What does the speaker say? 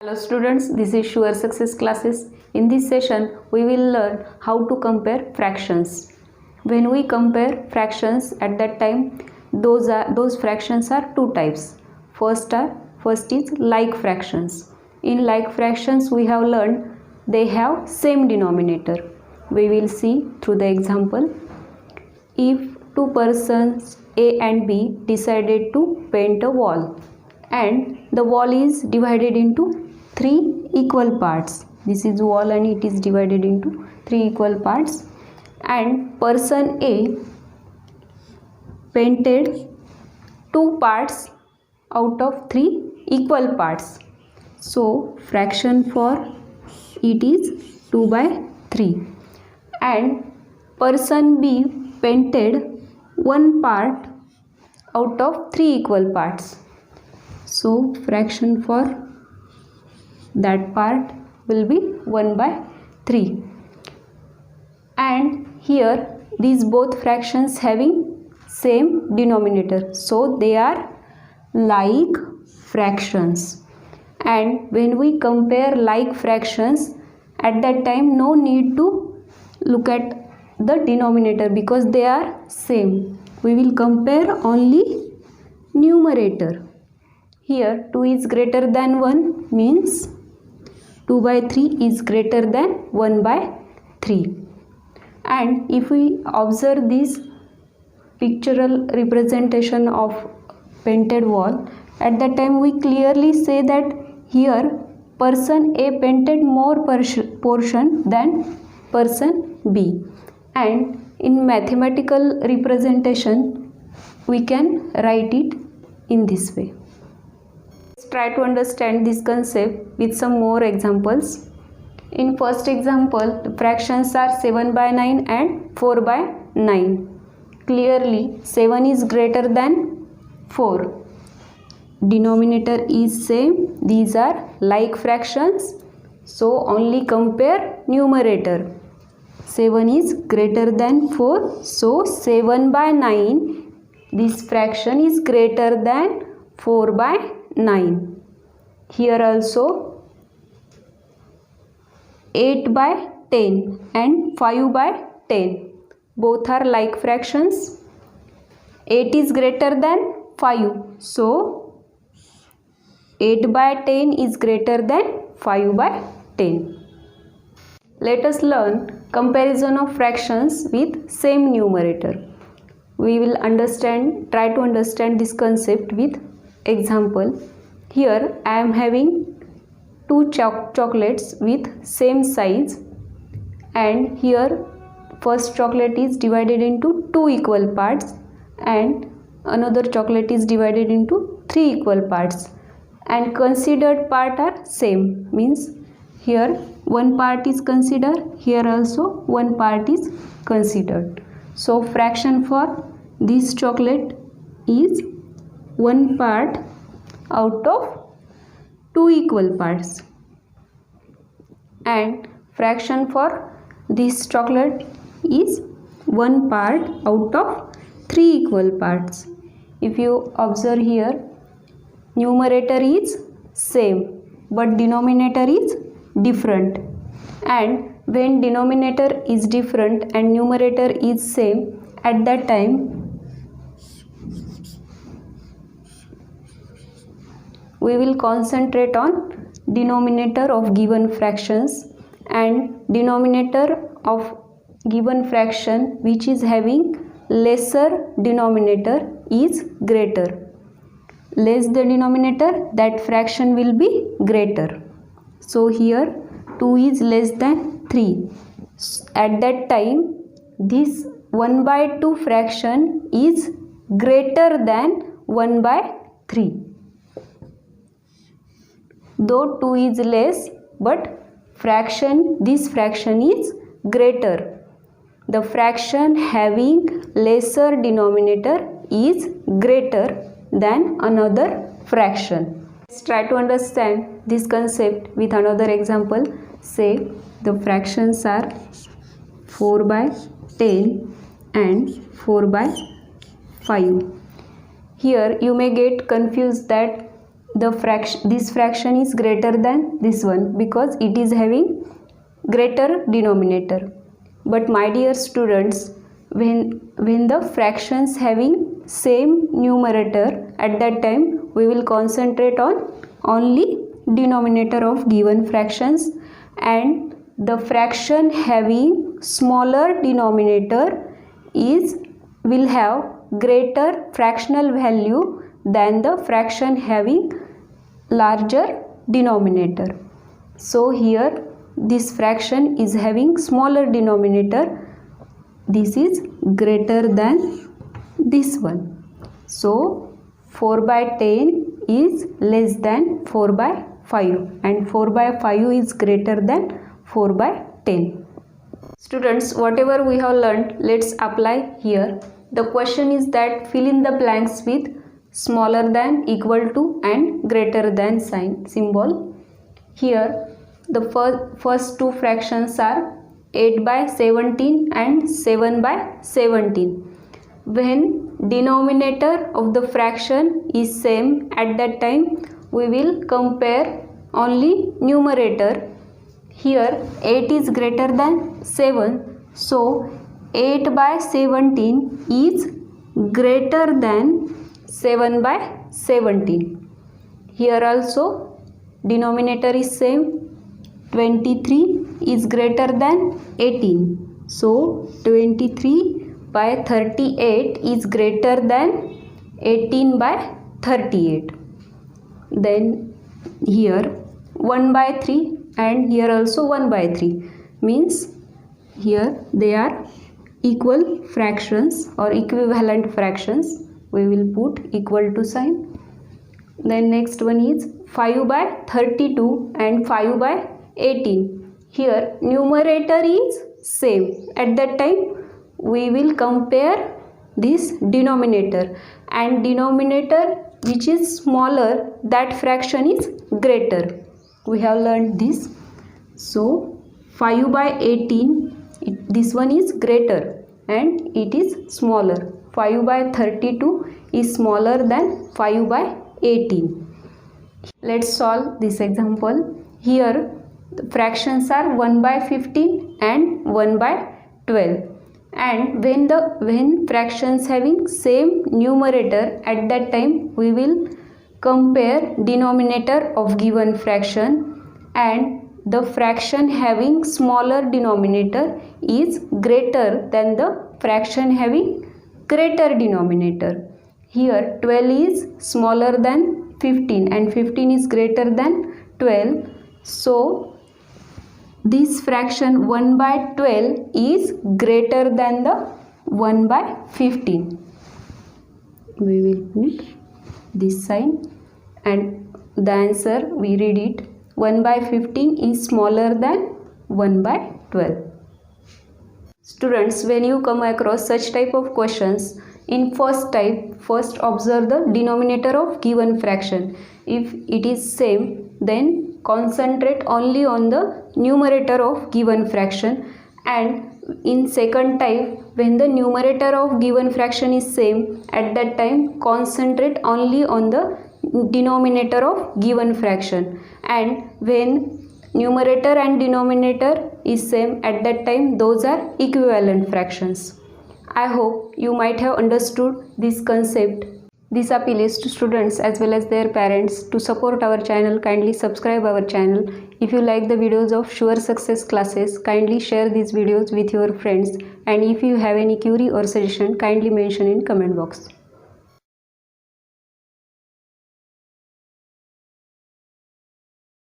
Hello students, this is Sure Success Classes. In this session, we will learn how to compare fractions. When we compare fractions, at that time, those fractions are two types. First is like fractions. In like fractions, we have learned they have same denominator. We will see through the example. If two persons A and B decided to paint a wall, and the wall is divided into three equal parts. This is wall and it is divided into three equal parts, and person A painted two parts out of three equal parts. So fraction for it is 2/3, and person B painted one part out of three equal parts. So fraction for that part will be 1/3. And here these both fractions having same denominator, so they are like fractions. And when we compare like fractions, at that time no need to look at the denominator because they are same. We will compare only numerator. Here 2 is greater than 1 means 2/3 is greater than 1/3. And if we observe this pictorial representation of painted wall, at that time we clearly say that here person A painted more portion than person B. And in mathematical representation we can write it in this way. Let's try to understand this concept with some more examples. In first example, the fractions are 7/9 and 4/9. Clearly 7 is greater than 4. Denominator is same. These are like fractions, so only compare numerator. 7 is greater than 4, so 7/9, this fraction is greater than 4/9. Here also 8/10 and 5/10, both are like fractions. 8 is greater than 5, so 8/10 is greater than 5/10. Let us learn comparison of fractions with same numerator. We will try to understand this concept with example. Here I am having two chocolates with same size, and here first chocolate is divided into two equal parts and another chocolate is divided into three equal parts, and considered part are same, means here one part is considered, here also one part is considered. So fraction for this chocolate is one part out of two equal parts, and fraction for this chocolate is one part out of three equal parts. If you observe here, numerator is same but denominator is different, and when denominator is different and numerator is same, at that time we will concentrate on denominator of given fractions, and denominator of given fraction which is having lesser denominator is greater. Less the denominator, that fraction will be greater. So here 2 is less than 3. At that time this 1/2 fraction is greater than 1/3. Though 2 is less, but this fraction is greater. The fraction having lesser denominator is greater than another fraction. Let's try to understand this concept with another example. Say the fractions are 4/10 and 4/5. Here you may get confused that this fraction is greater than this one because it is having greater denominator. But my dear students, when the fractions having same numerator, at that time we will concentrate on only denominator of given fractions, and the fraction having smaller denominator will have greater fractional value than the fraction having larger denominator. So here this fraction is having smaller denominator, this is greater than this one. So 4 by 10 is less than 4 by 5 and 4 by 5 is greater than 4 by 10. Students, whatever we have learned, let's apply here. The question is that fill in the blanks with smaller than, equal to and greater than symbol. Here the first two fractions are 8 by 17 and 7 by 17. When denominator of the fraction is same, at that time we will compare only numerator. Here 8 is greater than 7, so 8 by 17 is greater than 7 by 17. Here also denominator is same, 23 is greater than 18, so 23 by 38 is greater than 18 by 38. Then here 1 by 3 and here also 1 by 3, means here they are equal fractions or equivalent fractions. We will put equal to sign. Then next one is 5 by 32 and 5 by 18. Here numerator is same. At that time we will compare this denominator, and denominator which is smaller, that fraction is greater. We have learned this. So 5 by 18, this one is greater and it is smaller. 5 by 32 is smaller than 5 by 18. Let's solve this example. Here the fractions are 1 by 15 and 1 by 12, and when fractions having same numerator, at that time we will compare denominator of given fraction, and the fraction having smaller denominator is greater than the fraction having greater denominator. Here 12 is smaller than 15 and 15 is greater than 12, so this fraction 1 by 12 is greater than the 1 by 15. We will put this sign, and the answer we read it, 1 by 15 is smaller than 1 by 12. Students, when you come across such type of questions, in first type, first observe the denominator of given fraction. If it is same, then concentrate only on the numerator of given fraction, and in second type, when the numerator of given fraction is same, at that time concentrate only on the denominator of given fraction, and when numerator and denominator is same, at that time those are equivalent fractions. I hope you might have understood this concept. This appeals to students as well as their parents. To support our channel, kindly subscribe our channel. If you like the videos of Sure Success classes, kindly share these videos with your friends, and if you have any query or suggestion, kindly mention in comment box.